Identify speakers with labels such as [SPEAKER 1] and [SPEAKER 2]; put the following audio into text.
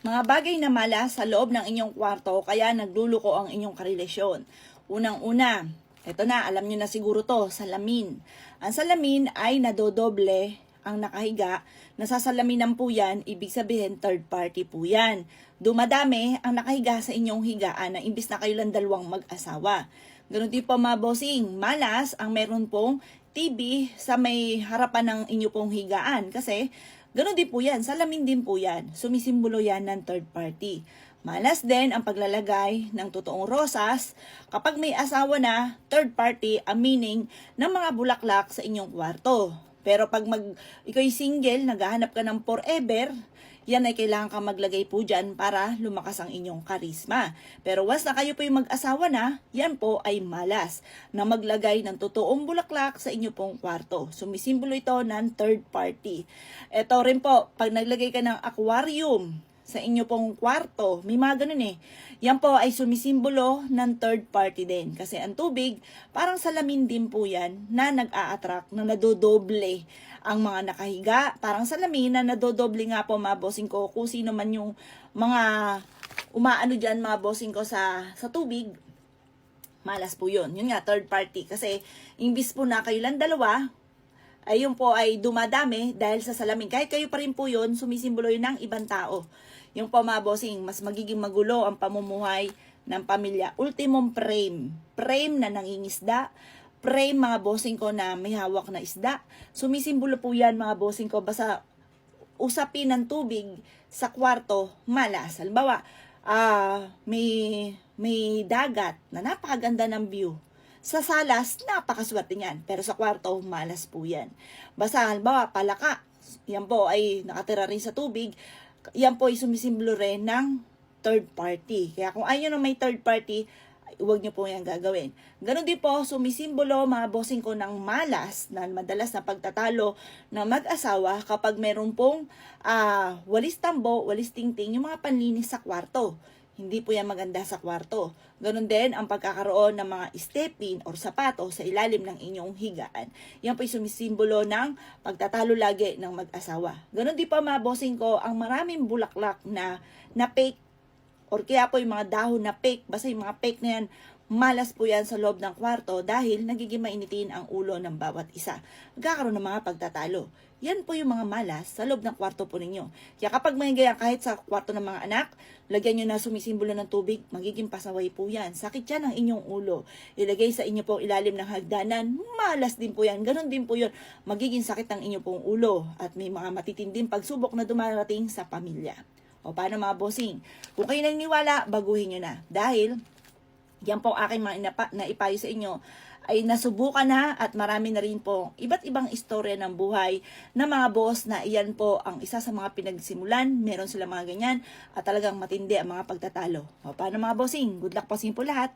[SPEAKER 1] Mga bagay na malas sa loob ng inyong kwarto kaya nagluluko ang inyong karelasyon. Unang-una, eto na, alam nyo na siguro to, salamin. Ang salamin ay nadodoble ang nakahiga. Nasasalaminan po yan, ibig sabihin third party po yan. Dumadami ang nakahiga sa inyong higaan na imbis na kayo lang dalawang mag-asawa. Ganun din po mga bossing, malas ang meron pong TV sa may harapan ng inyo pong higaan kasi ganun din po yan, salamin din po yan. Sumisimbolo yan ng third party. Malas din ang paglalagay ng totoong rosas kapag may asawa na, third party, ang meaning ng mga bulaklak sa inyong kwarto. Pero pag ikaw'y single, naghahanap ka ng forever, yan ay kailangan kang maglagay po dyan para lumakas ang inyong karisma. Pero once na kayo po yung mag-asawa na, yan po ay malas na maglagay ng totoong bulaklak sa inyo pong kwarto. Sumisimbolo ito ng third party. Ito rin po, pag naglagay ka ng aquarium sa inyo pong kwarto, may mga ganun eh. Yan po ay sumisimbolo ng third party din. Kasi ang tubig, parang salamin din po yan na nag-a-attract, na nadodoble ang mga nakahiga. Parang salamin na nadodoble nga po mga bossing ko. Kung sino man yung mga umaano dyan mga bossing ko sa tubig, malas po yun. Yun nga, third party. Kasi imbis po na kayo lang dalawa, ayun po ay dumadami dahil sa salamin. Kahit kayo pa rin po yun, sumisimbolo yun ng ibang tao. Yung po mga bossing, mas magiging magulo ang pamumuhay ng pamilya. Ultimum frame. Frame na nangingisda. Frame mga bossing ko na may hawak na isda. Sumisimbolo po yan mga bossing ko. Basta usapin ng tubig sa kwarto, malas. Halimbawa, may dagat na napakaganda ng view. Sa salas, napakaswerte niyan. Pero sa kwarto, malas po yan. Basta, halimbawa, palaka. Yan po ay nakatira rin sa tubig. Yan po ay sumisimbolo rin ng third party. Kaya kung ayaw na may third party, huwag nyo po yan gagawin. Ganon din po, sumisimbolo mga bossing ko ng malas na madalas na pagtatalo ng mag-asawa kapag meron pong walis tambo, walis tingting, yung mga panlinis sa kwarto. Hindi po yan maganda sa kwarto. Ganon din ang pagkakaroon ng mga stepin or sapato sa ilalim ng inyong higaan. Yan po ay sumisimbolo ng pagtatalo lagi ng mag-asawa. Ganon din po mga bossing ko, ang maraming bulaklak na fake or kaya po yung mga dahon na fake, basta yung mga fake na yan, malas po yan sa loob ng kwarto dahil nagiging mainitin ang ulo ng bawat isa. Magkakaroon ng mga pagtatalo. Yan po yung mga malas sa loob ng kwarto po ninyo. Kaya kapag may ganyan kahit sa kwarto ng mga anak, lagyan nyo na sumisimbolo ng tubig, magiging pasaway po yan. Sakit yan ang inyong ulo. Ilagay sa inyo pong ilalim ng hagdanan, malas din po yan. Ganon din po yun. Magiging sakit ang inyo pong ulo at may mga matitinding pagsubok na dumarating sa pamilya. O paano mga bossing? Kung kayo naniniwala, baguhin nyo na. Dahil, yan po aking mga naipayo sa inyo, ay nasubukan na at marami na rin po iba't ibang istorya ng buhay ng mga boss na iyan po ang isa sa mga pinagsimulan. Meron sila mga ganyan at talagang matindi ang mga pagtatalo. O paano mga bossing? Good luck po sa inyo po lahat.